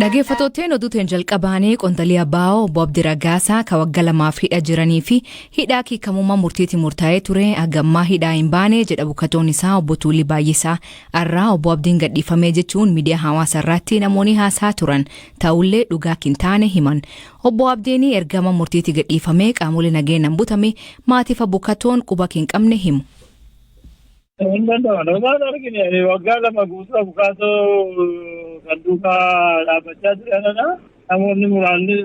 Dhaggeeffattootni oduutiin jalqabaanii Qonxalii Abbaa'oo Obbo Abdii Raggaasaa kan waggaa 2 hidha jiranii fi hidhaa hiikamummaa murtiitiin murtaa'ee ture hagammaa hidhaa hin baane jedha bukkatoon isaa Obbo Tuulii Baay'isaa irraa Obbo Abdiin gadhiifamee jechuun miidiyaa hawaasaa irratti namoonni haasaa turan ta'ullee dhugaa hin taane himan. Obbo Abdiin ergama murtiitti gadhiifamee qaamolee nageenyaan butame maatiif bukkatoon quba hin qabne himu. Waggaa 2 guutuu bukaatoo kan duukaa dhaabbachaa jiranidha. Namoonni muraasni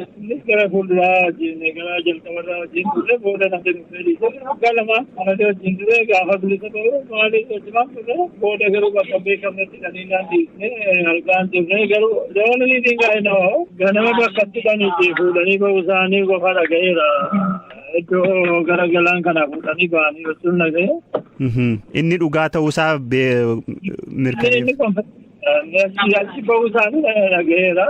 gara fuulduraa gara jalqabarraa wajjin turre booda namni dhufee waggaa 2 kanatti wajjin ture gaafa bilisa ta'uu maaliif wajjimaan turre booda garuu bakka beekamnetti dhaniinaan dhiisne argaan turre garuu dabalanii dinqaa'inoo ganama bakkatti dhaniitti fuudhanii bahuu isaanii qofa dhaga'eera. Iddoo garagalaan kana fuudhanii ba'anii jechuun dhaga'e. Inni dhugaa ta'uusaa mirkaneef. Achi bahuu isaanii dhaga'eera.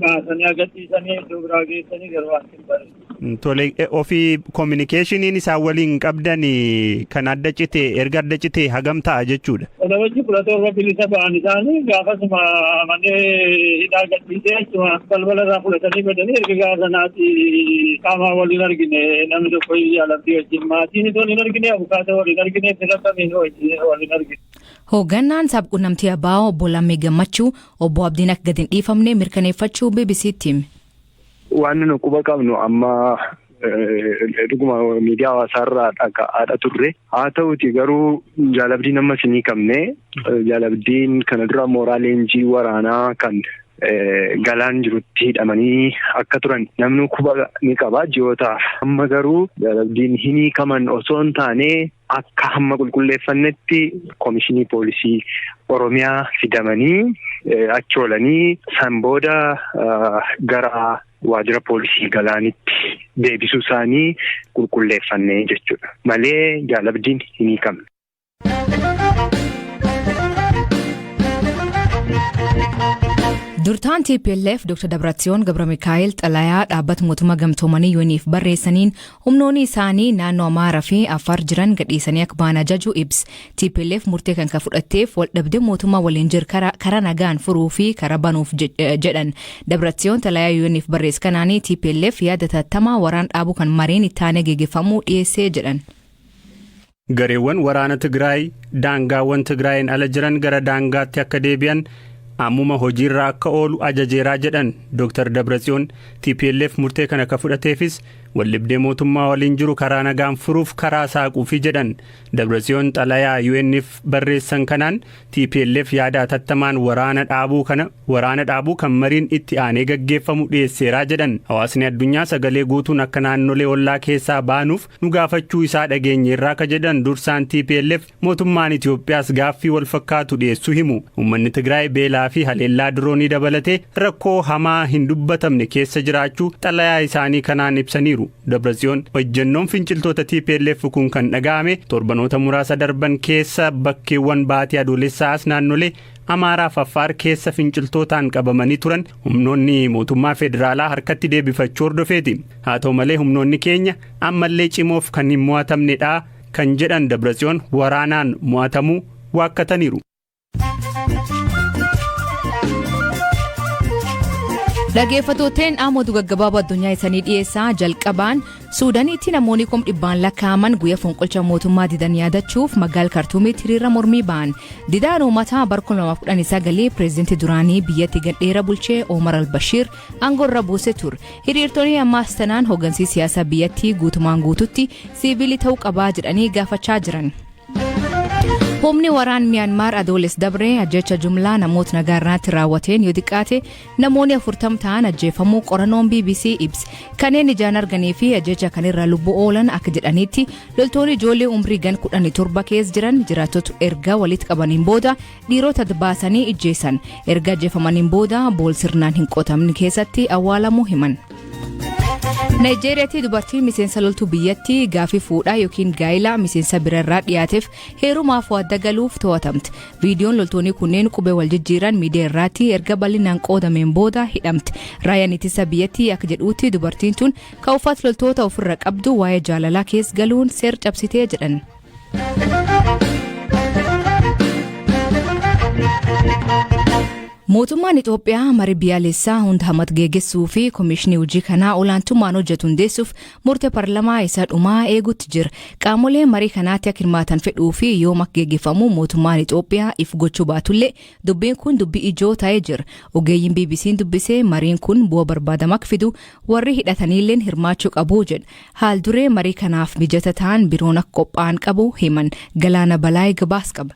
Baasanii agarsiisanii iddoo biraa geessanii garuu waan hin bareedu. Tole ofii kominikeeshiniin isaan waliin qabdan kan adda cite erga adda cite hagam ta'a jechuudha. Odabajji 17 bilisa ba'an isaanii gaafasuma manee hidhaa gadhiisee achuma balbala irraa fudhatanii badanii erga gaafa sanaatti qaamaa waliin argine namni tokko yaalabdii wajjin maatiin itoo hin argine abukaata waliin argine filatamiin waliin argine. Hoogganaan sabquunnamtii Abbaa'oo Obbo Lammii Gammachuu Obbo Abdiin akka gadi hin dhiifamne mirkaneeffachuu BBC'tti hime. Waan nu quba qabnu amma dhuguma miidiyaa hawaasaa irraa dhaga'aadha turre. Haa ta'uuti garuu jaalabdiin amma isinii qabne jaalabdiin kana dura mooraa leenjii waraanaa kan galaan jirutti hidhamanii akka turan namni quba ni qaba ji'ootaaf. Amma garuu jaalabdiin hin hiikaman osoo hin taane akka hamma qulqulleeffannetti Komishinii Poolisii Oromiyaa fidamanii achi oolanii san booda gara waajjira poolisii galaanitti deebisuu isaanii qulqulleeffannee jechuudha. Malee jaalabdiin hin hiikamne. Durtaan TPLF Dr. Dabratsiyoon Gabramikaa'el xalayaa dhaabbata mootummaa gamtoomanii UN'if barreessaniin humnoonni isaanii naannoo Amaaraa fi Affaar jiran gadhiisanii akka ba'an ajaju ibsa. TPLF murtee kan fudhatteef waldhabdee mootummaa waliin jiru karaa nagaan furuu fi karaa banuuf jedhan. Dabratsiyoon xalayaa UN'if barreesse kanaanii TPLF yaada tattamaa waraan dhaabuu kan mareen ittaanee geggeeffamuu dhiyeessee jedhan. Gareewwan waraana Tigraay daangaawwan Tigraayin ala jiran gara daangaatti akka deebi'an ammuma hojiirraa akka oolu ajajeeraa jedhan Dr. Dabratsiyoon TPLF murtee kana akka fudhateefis waldhabdee mootummaa waliin jiru karaa nagaan furuuf karaa saaquufi jedhan. Dabratsiyoon xalayaa UN'if barreessan kanaan TPLF yaada tattamaan waraana dhaabuu kan mariin itti aanee gaggeeffamu dhiyeesseeraa jedhan. Hawaasni addunyaa sagalee guutuun akka naannolee ollaa keessaa baanuuf nu gaafachuu isaa dhageenyeerraa ka jedhan dursaan TPLF mootummaan Itoophiyaas gaaffii wal fakkaatu dhiyeessuu himu. Uummanni Tigraay beelaa fi haleellaa diroonii dabalatee rakkoo hamaa hin dubbatamne keessa jiraachuu xalayaa isaanii kanaan ibsaniiru. Dabratsiyoon hojjennoon finciltoota TPLF kun kan dhaga'ame torbanoota muraasa darban keessa bakkeewwan baatii adoolessaas naannolee Amaaraa fi Affaar keessa finciltootaan qabamanii turan humnoonni mootummaa federaalaa harkatti deebifachuu hordofeeti. Haa ta'u malee humnoonni keenya ammallee cimoof kan hin mo'atamnedha kan jedhan Dabratsiyoon waraanaan mo'atamuu waakkataniiru. Dhaggeeffattootni ammoo gaggabaaboo addunyaa isaanii dhiyeessaa jalqabaan Suudaaniitti namoonni 100,000 lakkaa'aman guyyaa fonqolcha mootummaa didan yaadachuuf magaalaa Kaartuumitti hiriira mormii ba'an. Didaan uummataa bara 2019 pireezidantii duraanii biyyatti gadheera bulchee Omar al-Bashir aangoorra buuse ture. Hiriirtonni ammaas tanaan hooggansi siyaasaa biyyattii guutumaan guututti siivilii ta'uu qabaa jedhanii gaafachaa jiran. Humni waraan Myanmar Adoles Dabree ajjecha jumlaa namoota nagaarraatti raawwateen yoo xiqqaate namoonni 40 ta'an ajjeefamuu qorannoon BBC ibse. Kanneen ijaan arganii fi ajjecha kanirra lubbuu oolan akka jedhanitti loltoonni ijoollee umrii gan 17 keessa jiran jiraattota erga walitti qabaniin booda dhiirota baasanii ijjeessan. Erga ajjeefamaniin booda bool sirnaan hin qotamne keessatti awwaalamuu himan. Nigeeriyaatti dubartiin miseensa loltuu biyyattii gaafii fuudhaa yookiin gaa'ilaa miseensa birarraa dhiyaateef heerumaaf wadda galuuf to'atamte. Viidiyoon loltoonni kunneen qubee wal jijjiiran miidiyaa irratti erga bal'inaan qoodameen booda hidhamte. Raayyaan ittisa biyyattii akka jedhuutti dubartiin tun kan uffata loltoota ofirra qabdu waa'ee jaalalaa keessa galuun seera cabsitee jedhan. Mootummaan Itoophiyaa marii biyyaalessaa hunda hammat geeggeessuu fi Komishinii hojii kanaa olaantummaan hojjetu hundeessuuf murtee paarlamaa isaa dhumaa eeguutti jira. Qaamolee marii kanaatti akka hirmaatan fedhuu fi yoom akka geeggeeffamu mootummaan Itoophiyaa if gochuu baatullee dubbiin kun dubbii ijoo ta'ee jira. Ogeeyyiin BBC'n dubbisee mariin kun bu'aa barbaadamaa akka fidu warri hidhataniilleen hirmaachuu qabu jedha. Haal duree marii kanaaf mijata ta'an biroon akka qophaa'an qabu himan. Galaana Balaayee gabaas qaba.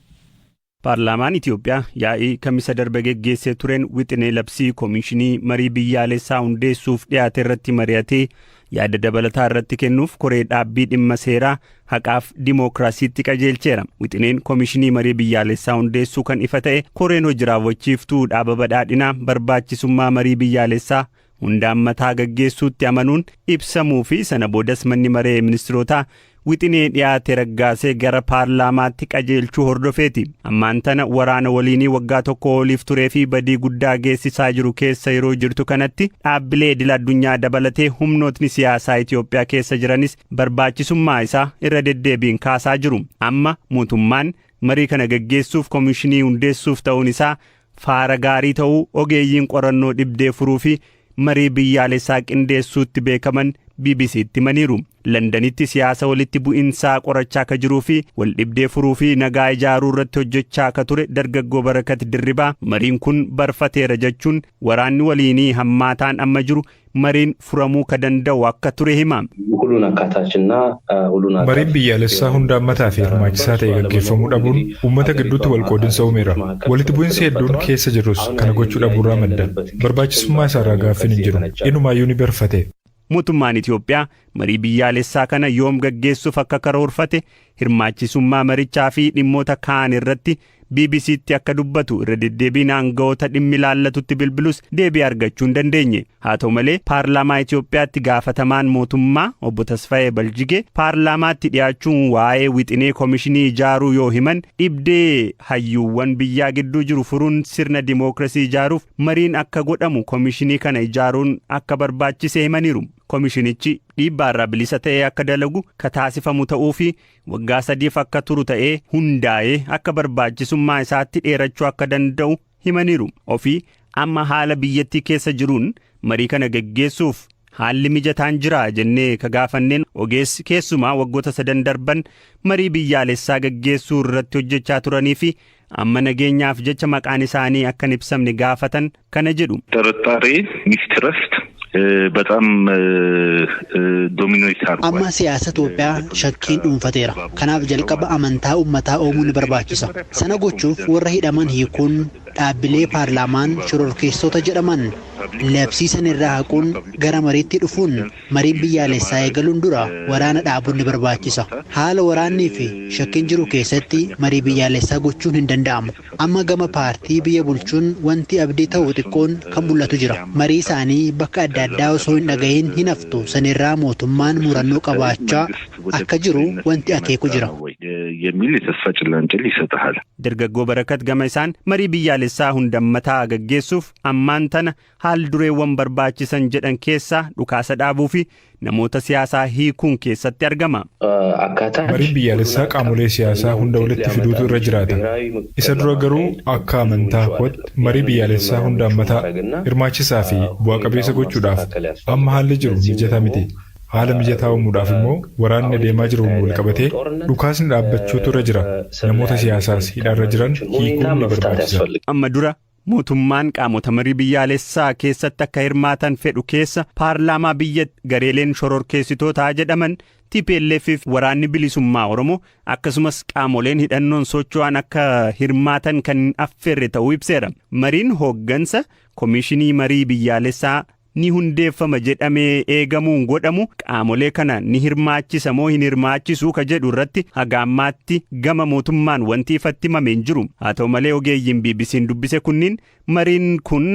Paarlaamaan Itoophiyaa yaa'ii kamisa darbe geggeessee tureen wixinee labsii Komishinii marii biyyaalessaa hundeessuuf dhiyaate irratti mari'atee yaada dabalataa irratti kennuuf koree dhaabbii dhimma seeraa haqaaf dimookiraasiitti qajeelcheera. Wixineen Komishinii marii biyyaalessaa hundeessuu kan ifa ta'e koreen hojii raawwachiiftuu dhaaba badhaadhinaa barbaachisummaa marii biyyaalessaa hunda hammataa gaggeessuutti amanuun ibsamuu fi sana boodas manni maree ministirootaa wixinee dhiyaate raggaasee gara paarlaamaatti qajeelchuu hordofeeti. Ammaan tana waraana waliinii waggaa tokko oliif turee fi badii guddaa geessisaa jiru keessa yeroo jirtu kanatti dhaabbilee idil addunyaa dabalatee humnootni siyaasaa Itoophiyaa keessa jiranis barbaachisummaa isaa irra deddeebiin kaasaa jiru. Amma mootummaan marii kana gaggeessuuf komishinii hundeessuuf ta'uun isaa faara gaarii ta'uu ogeeyyiin qorannoo dhibdee furuu fi marii biyyaalessaa qindeessuutti beekaman BBC'tti himaniiru. Londanitti siyaasa walitti bu'insaa qorachaa akka jiruu fi wal dhibdee furuu fi nagaa ijaaruu irratti hojjechaa akka ture dargaggoo Barakat Dirribaa mariin kun barfateera jechuun waraanni waliinii hammaataan amma jiru mariin furamuu ka danda'u akka ture hima. Mariin biyyaalessaa hunda hammataa fi hirmaachisaa ta'e gaggeeffamuu dhabuun uummata gidduutti wal qoodinsa uumeera. Walitti bu'insi hedduun keessa jirus kana gochuu dhabuurraa madda. Barbaachisummaa isaarraa gaaffiin hin jiru. Inumaayyuu ni barfate. Mootummaan Itoophiyaa marii biyyaalessaa kana yoom gaggeessuuf akka karoorfate hirmaachisummaa marichaa fi dhimmoota kaan irratti BBC'tti akka dubbatu irra deddeebiin aangawoota dhimmi ilaallatutti bilbilus deebii argachuu hin dandeenye. Haa ta'u malee paarlaamaa Itoophiyaatti gaafatamaan mootummaa obbo Tasfaayee Baljigee paarlaamaatti dhiyaachuun waa'ee wixinee komishinii ijaaruu yoo himan dhibdee hayyuuwwan biyyaa gidduu jiru furuun sirna dimookiraasii ijaaruuf mariin akka godhamu komishinii kana ijaaruun akka barbaachise himaniiru. Komishinichi dhiibbaarraa bilisa ta'ee akka dalagu ka taasifamu ta'uu fi waggaa 3 akka turu ta'ee hundaa'ee akka barbaachisummaa isaatti dheerachuu akka danda'u himaniiru. Ofii amma haala biyyattii keessa jiruun marii kana gaggeessuuf haalli mijataan jira jennee ka gaafanneen ogeessi keessumaa waggoota 3 darban marii biyyaalessaa gaggeessuu irratti hojjechaa turanii fi amma nageenyaaf jecha maqaan isaanii akka hin ibsamne gaafatan kana jedhu. Tartaaree mistrust በጣም ዶሚኔት አድርጓል። amma siyaasa Itoophiyaa shakkiin dhuunfateera. Kanaaf jalqaba amantaa uummataa uumuun barbaachisa. Sana gochuuf warra hidhaman hiikuun dhaabbilee paarlaamaan shororkeessota jedhaman labsiisan irraa haquun gara mariitti dhufuun mariin biyyaalessaa eegaluun dura waraana dhaabuun ni barbaachisa. Haala waraannii fi shakkiin jiru keessatti marii biyyaalessaa gochuun hin danda'amu. Amma gama paartii biyya bulchuun wanti abdii ta'u xiqqoon kan mul'atu jira. Marii isaanii bakka adda addaa osoo hin dhagahin hin haftu sanirraa mootummaan murannoo qabaachaa akka jiru wanti akeeku jira. Dargaggoo Barakat gama isaan marii biyyaalessaa hundammataa gaggeessuuf ammaan tana haal dureewwan barbaachisan jedhan keessaa dhukaasa dhaabuu fi namoota siyaasaa hiikuun keessatti argama. Mariin biyyaalessaa qaamolee siyaasaa hunda walitti fiduutu irra jiraata. Isa dura garuu akka amantaa kootti marii biyyaalessaa hunda hammataa hirmaachisaa fi bu'aa qabeessa gochuudhaaf amma haalli jiru mijataa miti. Haala mijataa uumuudhaaf immoo waraanni deemaa jiruun wal qabatee dhukaasni dhaabbachuutu irra jira. Namoota siyaasaas hidhaarra jiran hiikuun ni barbaachisa. Amma dura mootummaan qaamota marii biyyaalessaa keessatti akka hirmaatan fedhu keessa paarlaamaa biyya gareeleen shororkeessitootaa jedhaman TPLF fi waraanni bilisummaa Oromoo akkasumas qaamoleen hidhannoon socho'an akka hirmaatan kan affeerre ta'uu ibseera. Mariin hooggansa komishinii marii biyyaalessaa ni hundeeffama jedhamee eegamuun godhamu qaamolee kana ni hirmaachisa moo hin hirmaachisu ka jedhu irratti hagaammaatti gama mootummaan wanti ifatti himameen jiru. Haa ta'u malee ogeeyyiin BBC'n dubbise kunniin mariin kun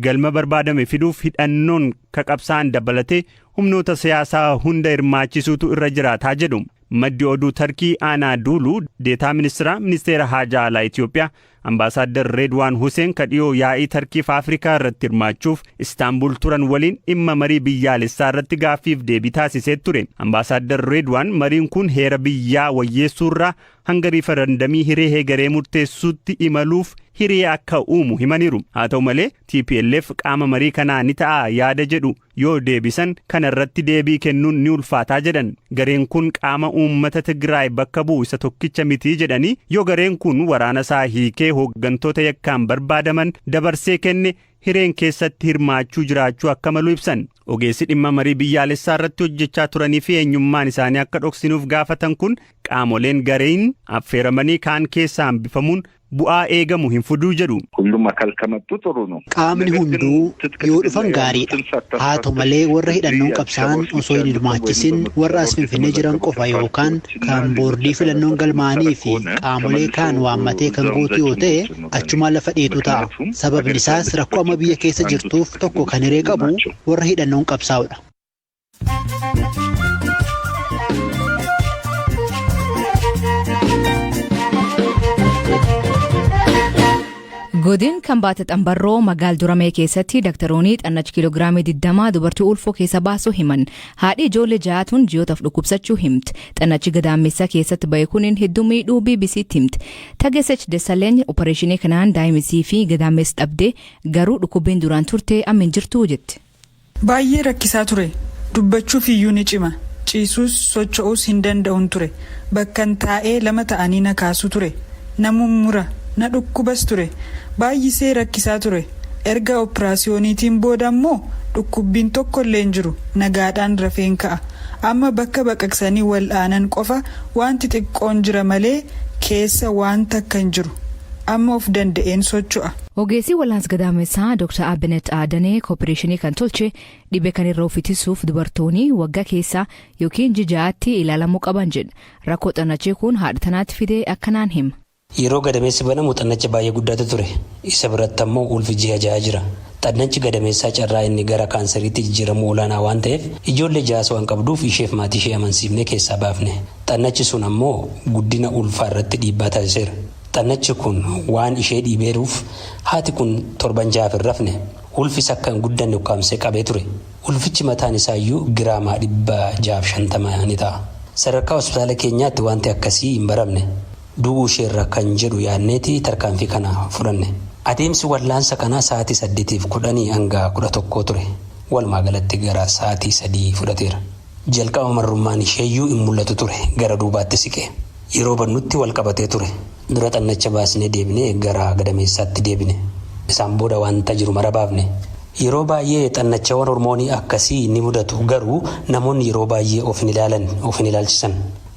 galma barbaadame fiduuf hidhannoon ka qabsaan dabalatee humnoota siyaasaa hunda hirmaachisuutu irra jiraataa jedhu. Maddi oduu Tarkii Aanaa Duuluu deetaa ministeera haajaa alaa Itoophiyaa Ambaasaadder Reedwaan Huseen kadhiyoo yaa'ii Tarkiif Afrikaa irratti hirmaachuuf Istaanbul turan waliin dhimma marii biyyaalessaa irratti gaaffiif deebii taasisee ture. Ambaasaadder Reedwaan mariin kun heera biyyaa wayyeessuurraa hanga riifarandamii hiree heegaree murteessuutti imaluuf hiree akka uumu himaniiru. Haa ta'u malee TPLF qaama marii kanaa ni ta'a yaada jedhu yoo deebisan kana irratti deebii kennuun ni ulfaataa jedhan. Gareen kun qaama uummata Tigraay bakka bu'u isa tokkicha miti jedhanii yoo gareen kun waraana isaa hiikee hooggantoota yakkaan barbaadaman dabarsee kenne hireen keessatti hirmaachuu jiraachuu akka malu ibsan. Ogeessi dhimma marii biyyaalessaa irratti hojjechaa turanii fi eenyummaan isaanii akka dhoksinuuf gaafatan kun qaamoleen gareen affeeramanii kaan keessaa hambifamuun bu'aa eegamu hin fiduu jedhu. Qaamni hunduu yoo dhufan gaariidha. Haa ta'u malee warra hidhannoon qabsaan osoo hin hirmaachisin warra as Finfinnee jiran qofa yookaan kan boordii filannoon galmaanii fi qaamolee kaan waammatee kan guutu yoo ta'e achumaan lafa dheetu ta'a. Sababni isaas rakkoo amma biyya keessa jirtuuf tokko kan hiree qabu warra hidhannoon qabsaa'udha. Godin kan baate xambarroo magaal duramee keessatti daktaroonni xannachi kiiloogiraamii 20 dubartii ulfoo keessa baasuu himan. Haadhi ijoollee ja'atuun ji'ootaaf dhukkubsachuu himti. Xannachi gadaamessa keessatti ba'e kuniin hedduu miidhuu BBC'tti himti. Tageessech Dessaleeny opereeshinii kanaan daa'imisii fi gadaamessa dhabdee garuu dhukkubbiin duraan turte amma hin jirtu jetti. Baay'ee rakkisaa ture. Dubbachuuf iyyuu ni cima. Ciisuus socho'uus hin danda'uun ture. Bakkan taa'ee lama ta'anii na kaasu ture. Namuun mura. Na dhukkubas ture. Baay'isee rakkisaa ture. Erga operaasiyooniitiin booda immoo dhukkubbiin tokko illee hin jiru. Nagaadhaan rafeen ka'a. Amma bakka baqaqsanii wal'aanan qofa wanti xiqqoon jira malee keessa wanta akka hin jiru. Amma of danda'een socho'a. Ogeessi wal'aansa gadaamessaa Dr. Abinet Adanee kooppareeshinii kan tolche dhibee kan irraa of ittisuuf dubartoonni waggaa keessaa yookiin ji'aatti ilaalamuu qaban jedha. Rakkoo xannachii kun haadha tanaatti fidee akkanaan hima. Yeroo gadameessi banamu xannacha baay'ee guddaatu ture. Isa biratti ammoo ulfi ji'a ja'a jira. Xannachi gadameessaa carraa inni gara kaansariitti jijjiiramu olaanaa waan ta'eef ijoollee ja'a waan qabduuf isheef maatii ishee amansiifnee keessaa baafne. Xannachi sun ammoo guddina ulfaa irratti dhiibbaa taasiseera. Xannachi kun waan ishee dhiibeeruuf haati kun 7 ja'aaf hin rafne. Ulfis akka hin guddanne ukkaamsee qabee ture. Ulfichi mataan isaayyuu giraamaa 650 ni ta'a. Sadarkaa hospitaala keenyaatti wanti akkasii hin baramne. Du'uu isheerra kan jedhu yaadneeti tarkaanfii kana fudhanne. Adeemsi wal'aansa kanaa sa'aatii 8:10 hanga 11 ture. Walumaa galatti gara sa'aatii 3 fudhateera. Jalqaba marrummaan isheeyyuu hin mul'atu ture. Gara duubaatti siqe. Yeroo bannutti wal qabatee ture. Dura xannacha baasnee deebine gara gadameessaatti deebine. Isaan booda wanta jiru mara baafne. Yeroo baay'ee xannachawwan hormoonii akkasii ni mudatu garuu namoonni yeroo baay'ee of hin ilaalchisan.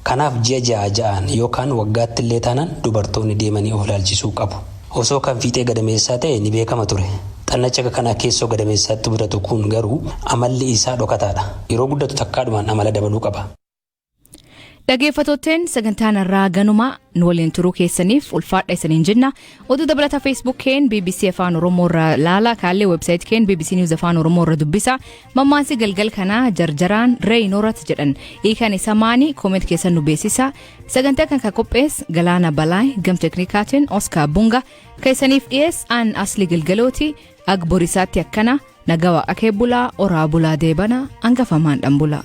Kanaaf ji'a ja'aan yookaan waggaatti illee taanaan dubartoonni deemanii of ilaalchisuu qabu. Osoo kan fiixee gadameessaa ta'e ni beekama ture. Xannacha kana keessoo gadameessaatti mudatu kun garuu amalli isaa dhokataadha. Yeroo guddatu takkaadhumaan amala dabaluu qaba. Dhaggeeffattootni sagantaan irraa ganuma nu waliin turuu keessaniif ulfaadha isiniin jenna. Oduu dabalataa Facebook keen BBC Afaan Oromoo irraa laala kaallee website keen BBC News Afaan Oromoo irra dubbisa. Mammaansi galgal kanaa jarjaraan Reeyinorat jedhan. Hiikaan isa maanii kooment keessan nu beeksisa. Sagantaa kan qopheesse Galaana Balaay gam teknikaatiin Oscar Bunga keessaniif dhiyees aan asli galgalooti agborisaatti akkana nagawa akee bulaa oraa bulaa deebana hangafamaan dhan bulaa.